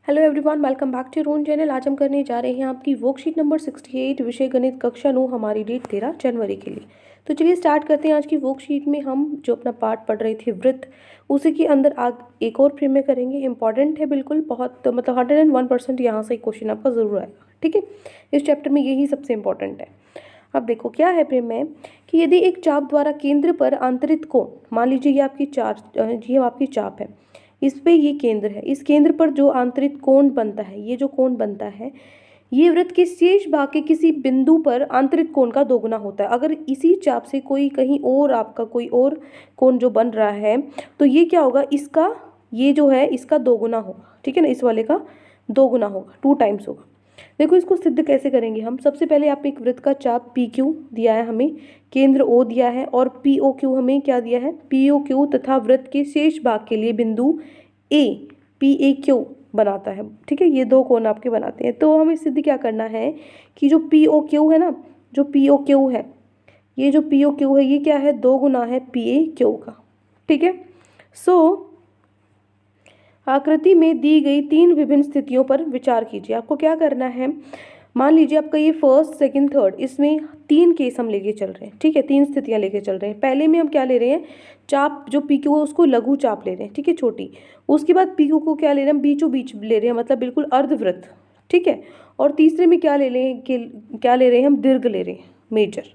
Hello everyone, welcome back to your own channel. आज हम करने जा रहे हैं आपकी वर्कशीट नंबर 68 विषय गणित कक्षा 9। हमारी डेट 13 जनवरी के लिए। तो चलिए स्टार्ट करते हैं। आज की वर्कशीट में हम जो अपना पार्ट पढ़ रहे थे वृत्त, उसी के अंदर आज एक और फ्रेम में करेंगे। इंपॉर्टेंट है बिल्कुल, बहुत मतलब 101% यहाँ से क्वेश्चन आपका ज़रूर आएगा। ठीक है, इस चैप्टर में यही सबसे इंपॉर्टेंट है। अब देखो क्या है फ्रेम में कि यदि एक चाप द्वारा केंद्र पर आंतरिक कोण, मान लीजिए ये आपकी चाप है, इस पे ये केंद्र है, इस केंद्र पर जो आंतरिक कोण बनता है, ये जो कोण बनता है, ये वृत्त के शेष भाग के किसी बिंदु पर आंतरिक कोण का दोगुना होता है। अगर इसी चाप से कोई कहीं और आपका कोई और कोण जो बन रहा है, तो ये क्या होगा, इसका ये जो है इसका दोगुना होगा। ठीक है ना, इस वाले का दोगुना होगा, 2 टाइम्स होगा। देखो इसको सिद्ध कैसे करेंगे हम। सबसे पहले आप एक वृत्त का चाप पी क्यू दिया है हमें, केंद्र ओ दिया है, और पी ओ क्यू हमें क्या दिया है, पी ओ क्यू, तथा वृत्त के शेष भाग के लिए बिंदु ए पी ए क्यू बनाता है। ठीक है, ये दो कोण आपके बनाते हैं। तो हमें सिद्ध क्या करना है कि जो पी ओ क्यू है ना, जो पी ओ क्यू है, ये जो पी ओ क्यू है, ये क्या है, 2 गुना है पी ए क्यू का। ठीक है, सो आकृति में दी गई 3 विभिन्न स्थितियों पर विचार कीजिए। आपको क्या करना है, मान लीजिए आपका ये फर्स्ट सेकंड थर्ड, इसमें 3 केस हम लेके चल रहे हैं। ठीक है, 3 स्थितियां लेके चल रहे हैं। पहले में हम क्या ले रहे हैं, चाप जो पी क्यू है उसको लघु चाप ले रहे हैं। ठीक है, छोटी। उसके बाद पी क्यू को क्या ले रहे हैं, बीचों बीच ले रहे हैं, मतलब बिल्कुल अर्धवृत्त। ठीक है, और तीसरे में क्या ले रहे हैं, क्या ले रहे हैं हम, दीर्घ ले रहे हैं, मेजर।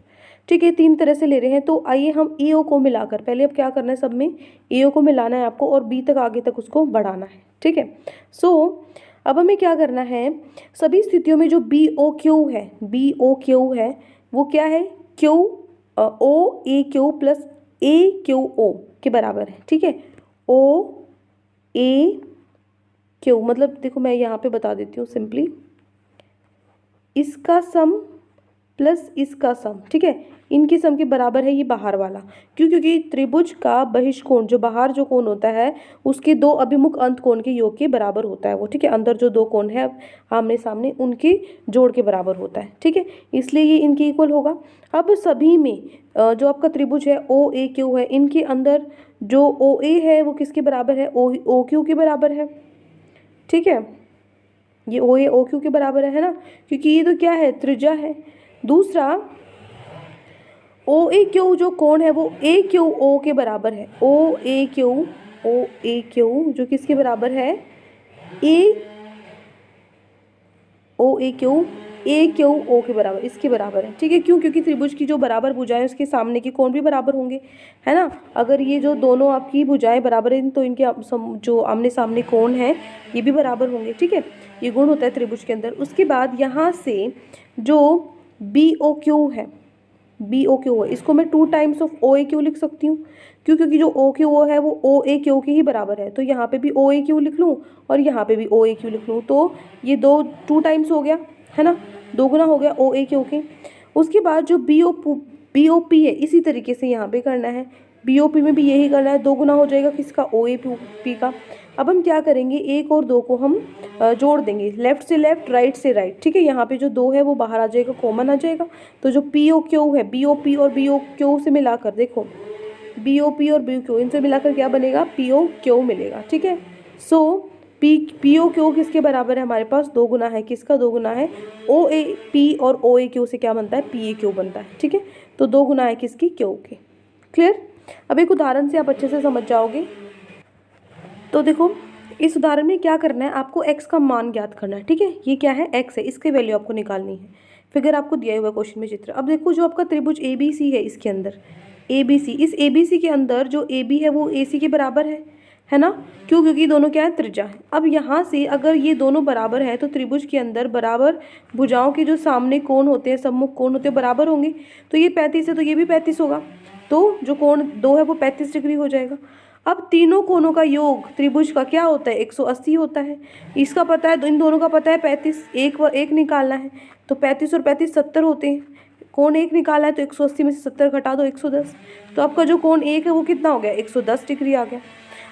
ठीक है, 3 तरह से ले रहे हैं। तो आइए हम ए ओ को मिलाकर, पहले अब क्या करना है, सब में ए ओ को मिलाना है आपको, और बी तक आगे तक उसको बढ़ाना है। ठीक है, सो अब हमें क्या करना है, सभी स्थितियों में जो बी ओ क्यू है, बी ओ क्यू है, वो क्या है, Q O A Q plus A Q O के बराबर है। ठीक है, ओ ए क्यू, मतलब देखो मैं यहाँ पे बता देती हूँ सिंपली, इसका सम प्लस इसका सम। ठीक है, इनके सम के बराबर है ये बाहर वाला। क्यों, क्योंकि त्रिभुज का बहिष्कोण, जो बाहर जो कोण होता है, उसके 2 अभिमुख अंत कोण के योग के बराबर होता है वो। ठीक है, अंदर जो 2 कोण है आमने सामने, उनके जोड़ के बराबर होता है। ठीक है, इसलिए ये इनके इक्वल होगा। अब सभी में जो आपका त्रिभुज है ओ ए क्यू है, इनके अंदर जो ओ ए है वो किसके बराबर है, ओ क्यू के बराबर है। ठीक है, ये ओ ए ओ क्यू के बराबर है ना, क्योंकि ये तो क्या है, त्रिज्या है। दूसरा, ओ ए क्यू जो कोण है वो ए क्यू ओ के बराबर है। ओ ए क्यू जो किसके बराबर है, ए क्यू ओ के बराबर, इसके बराबर है। ठीक है, क्यों, क्योंकि त्रिभुज की जो बराबर भुजाएं उसके सामने के कोण भी बराबर होंगे, है ना। अगर ये जो दोनों आपकी भुजाएं बराबर हैं, तो इनके जो आमने सामने कोण हैं ये भी बराबर होंगे। ठीक है, ये गुण होता है त्रिभुज के अंदर। उसके बाद यहाँ से जो बी ओ क्यू है, बी ओ क्यू है, इसको मैं 2 times of O A Q लिख सकती हूँ। क्यों, क्योंकि जो ओ क्यू ओ है वो ओ ए क्यू के ही बराबर है। तो यहाँ पे भी ओ ए क्यू लिख लूँ और यहाँ पे भी ओ ए क्यू लिख लूँ, तो ये 2 टाइम्स हो गया, है ना, 2 गुना हो गया ओ ए क्यू के। उसके बाद जो बी ओ पी है, इसी तरीके से यहाँ पे करना है। बी ओ पी में भी यही करना है, 2 गुना हो जाएगा किसका, ओ ए पी का। अब हम क्या करेंगे, 1 और 2 को हम जोड़ देंगे, लेफ्ट से लेफ्ट, राइट से राइट। ठीक है, यहाँ पे जो 2 है वो बाहर आ जाएगा, कॉमन आ जाएगा। तो जो पी ओ क्यू है, बी ओ पी और बी ओ क्यू से मिलाकर देखो, बी ओ पी और बी ओ क्यू, इनसे मिलाकर क्या बनेगा, पी ओ क्यू मिलेगा। ठीक है, सो पी ओ क्यू किसके बराबर है, हमारे पास 2 गुना है, किसका 2 गुना है, ओ ए पी और ओ ए क्यू से क्या बनता है, पी ए क्यू बनता है। ठीक है, तो 2 गुना है किसकी, क्यू के। क्लियर। अब एक उदाहरण से आप अच्छे से समझ जाओगे। तो देखो इस उदाहरण में क्या करना है, आपको x का मान ज्ञात करना है। ठीक है, ये क्या है, x है, इसकी वैल्यू आपको निकालनी है। फिगर आपको दिया हुआ क्वेश्चन में चित्र। अब देखो जो आपका त्रिभुज ए बी सी है, इसके अंदर ए बी सी, इस ए बी सी के अंदर जो ए बी है वो ए सी के बराबर है ना। क्यों, क्योंकि दोनों क्या है, त्रिज्या है। अब यहाँ से अगर ये दोनों बराबर है, तो त्रिभुज के अंदर बराबर भुजाओं के जो सामने कोण होते हैं, सम्मुख कोण होते हैं, बराबर होंगे। तो ये 35 है, तो ये भी 35 होगा। तो जो कोण 2 है वो 35 डिग्री हो जाएगा। अब तीनों कोणों का योग त्रिभुज का क्या होता है, 180 होता है। इसका पता है, इन दोनों का पता है 35, एक निकालना है। तो 35 और 35 70 होते हैं। कोण 1 निकालना है, तो 180 में से 70 घटा दो, 110। तो आपका जो कोण 1 है वो कितना हो गया, 110 डिग्री आ गया।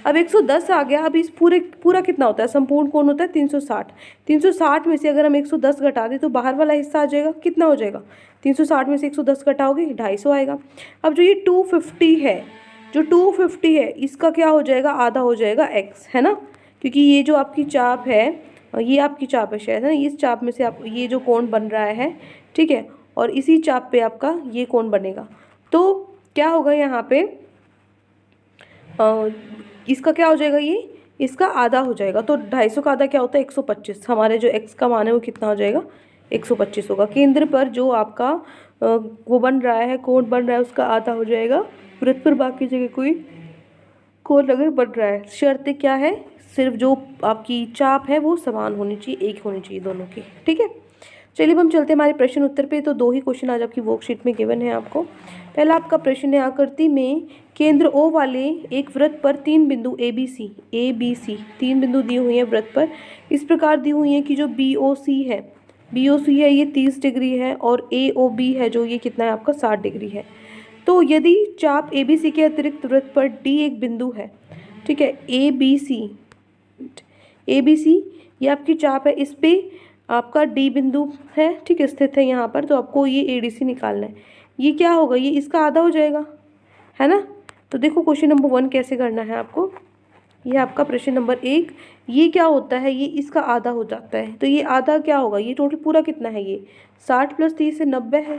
अब 110 आ गया। अब इस पूरा कितना होता है, संपूर्ण कोण होता है 360। 360 में से अगर हम 110 घटा दें तो बाहर वाला हिस्सा आ जाएगा, कितना हो जाएगा, 360 में से 110 घटाओगे 250 आएगा। अब जो ये 250 है, जो 250 है, इसका क्या हो जाएगा, आधा हो जाएगा x, है ना। क्योंकि ये जो आपकी चाप है, ये आपकी चाप है शायद, है ना, इस चाप में से आप ये जो कोण बन रहा है, ठीक है, और इसी चाप पे आपका ये कोण बनेगा। तो क्या होगा यहाँ पे, इसका क्या हो जाएगा, ये इसका आधा हो जाएगा। तो 250 का आधा क्या होता है, 125। हमारे जो x का मान है वो कितना हो जाएगा, 125 होगा। केंद्र पर जो आपका वो बन रहा है, कोण बन रहा है, उसका आधा हो जाएगा। वृत्त पर बाकी जगह कोई कोण अगर बन रहा है, शर्त क्या है, सिर्फ जो आपकी चाप है वो समान होनी चाहिए, एक होनी चाहिए दोनों की, ठीक है। चलिए अब हम चलते हैं हमारे प्रश्न उत्तर पे। तो 2 ही क्वेश्चन आज आपकी वर्कशीट में गिवन है आपको। पहला आपका प्रश्न है, आकृति में केंद्र O वाले एक वृत्त पर 3 बिंदु ए बी सी 3 बिंदु दिए हुए हैं वृत्त पर, इस प्रकार दी हुई हैं कि जो BOC है ये 30 डिग्री है, और AOB है जो ये कितना है आपका 60 डिग्री है। तो यदि चाप ABC के अतिरिक्त वृत्त पर D एक बिंदु है, ठीक है, ABC ये आपकी चाप है, इस पे आपका D बिंदु है, ठीक है, स्थित है यहाँ पर। तो आपको ये ADC निकालना है। ये क्या होगा, ये इसका आधा हो जाएगा, है ना। तो देखो क्वेश्चन नंबर 1 कैसे करना है आपको। ये आपका प्रश्न नंबर 1, ये क्या होता है, ये इसका आधा हो जाता है। तो ये आधा क्या होगा, ये टोटल पूरा कितना है, ये 60 + 30 से 90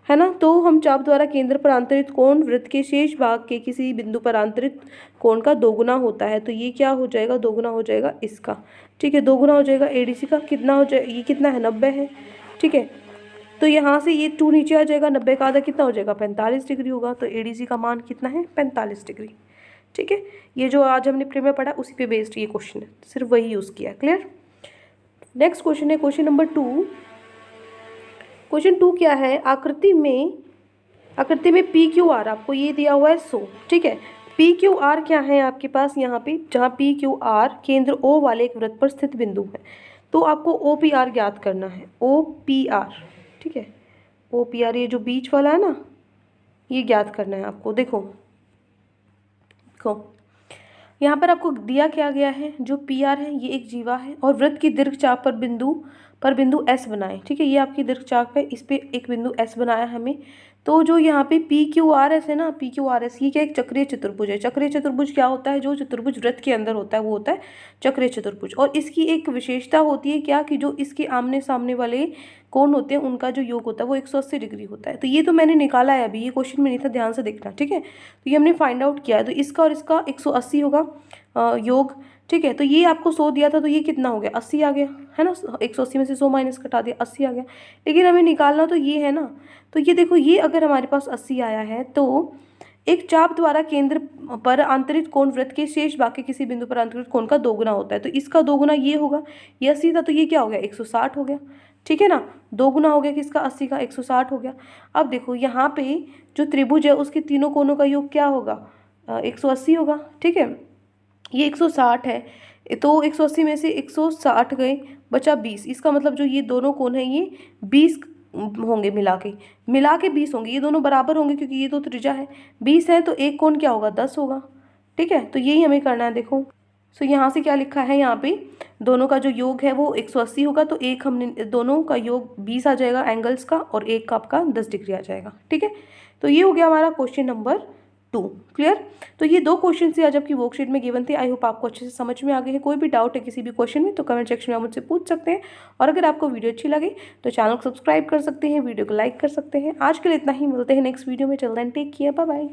है ना। तो हम चाप द्वारा केंद्र पर आंतरित कोण वृत्त के शेष भाग के किसी बिंदु पर आंतरित कोण का दोगुना होता है। तो ये क्या हो जाएगा, दोगुना हो जाएगा इसका, ठीक है, दोगुना हो जाएगा ADC का। कितना हो जाएगा, ये कितना है, 90 है, ठीक है। तो यहाँ से ये 2 नीचे आ जाएगा, 90 का आधा कितना हो जाएगा, 45 डिग्री होगा। तो ADC का मान कितना है, 45 डिग्री, ठीक है। ये जो आज हमने प्री में पढ़ा उसी पे बेस्ड ये क्वेश्चन है, सिर्फ वही यूज़ किया, क्लियर। नेक्स्ट क्वेश्चन है क्वेश्चन नंबर 2। क्वेश्चन 2 क्या है, आकृति में PQR आपको ये दिया हुआ है 100, ठीक है। PQR क्या है आपके पास यहाँ पे, जहाँ PQR केंद्र O वाले एक वृत्त पर स्थित बिंदु है। तो आपको OPR ज्ञात करना है, OPR, ठीक है, OPR ये जो बीच वाला है ना, ये ज्ञात करना है आपको। देखो यहाँ पर आपको दिया क्या गया है, जो PR है ये एक जीवा है, और वृत्त की दीर्घ चाप पर बिंदु S बनाए, ठीक है। ये आपकी दीर्घ चाप है, इस पे एक बिंदु S बनाया हमें। तो जो यहाँ पे PQRS है ना, PQRS ये क्या, एक चक्रीय चतुर्भुज है। चक्रीय चतुर्भुज क्या होता है, जो चतुर्भुज वृत्त के अंदर होता है वो होता है चक्रीय चतुर्भुज। और इसकी एक विशेषता होती है क्या, कि जो इसके आमने सामने वाले कोण होते हैं उनका जो योग होता है वो 180 डिग्री होता है। तो ये तो मैंने निकाला है अभी, ये क्वेश्चन में नहीं था, ध्यान से देखना, ठीक है। तो ये हमने फाइंड आउट किया है। तो इसका और इसका 180 होगा योग, ठीक है। तो ये आपको 100 दिया था, तो ये कितना हो गया, 80 आ गया, है ना। 180 में से 100 माइनस कटा दिया, 80 आ गया। लेकिन हमें निकालना तो ये है ना। तो ये देखो, ये अगर हमारे पास 80 आया है, तो एक चाप द्वारा केंद्र पर आंतरित कोण वृत्त के शेष भाग के किसी बिंदु पर आंतरित कोण का दोगुना होता है। तो इसका दोगुना ये होगा, ये 80 था, तो ये क्या हो गया, 160 हो गया, ठीक है ना। दोगुना हो गया किसका, 80 का, 160 हो गया। अब देखो यहाँ पे जो त्रिभुज है उसके तीनों कोणों का योग क्या होगा, 180 होगा, ठीक है। ये 160 है, तो 180 में से 160 गए, बचा 20। इसका मतलब जो ये दोनों कोण हैं ये 20 होंगे, मिला के 20 होंगे। ये दोनों बराबर होंगे क्योंकि ये तो त्रिज्या है, 20 है, तो एक कोण क्या होगा, 10 होगा, ठीक है। तो यही हमें करना है। देखो सो यहाँ से क्या लिखा है, यहाँ पे दोनों का जो योग है वो 180 होगा, तो एक हमने दोनों का योग 20 आ जाएगा एंगल्स का, और एक का आपका 10 डिग्री आ जाएगा, ठीक है। तो ये हो गया हमारा क्वेश्चन नंबर 2, क्लियर। तो ये 2 क्वेश्चन से आज आपकी वर्कशीट में गिवन थे। आई होप आपको अच्छे से समझ में आ गए हैं। कोई भी डाउट है किसी भी क्वेश्चन में तो कमेंट सेक्शन में आप मुझसे पूछ सकते हैं। और अगर आपको वीडियो अच्छी लगे तो चैनल को सब्सक्राइब कर सकते हैं, वीडियो को लाइक कर सकते हैं। आज के लिए इतना ही, मिलते हैं नेक्स्ट वीडियो में। चल then, take care, bye bye.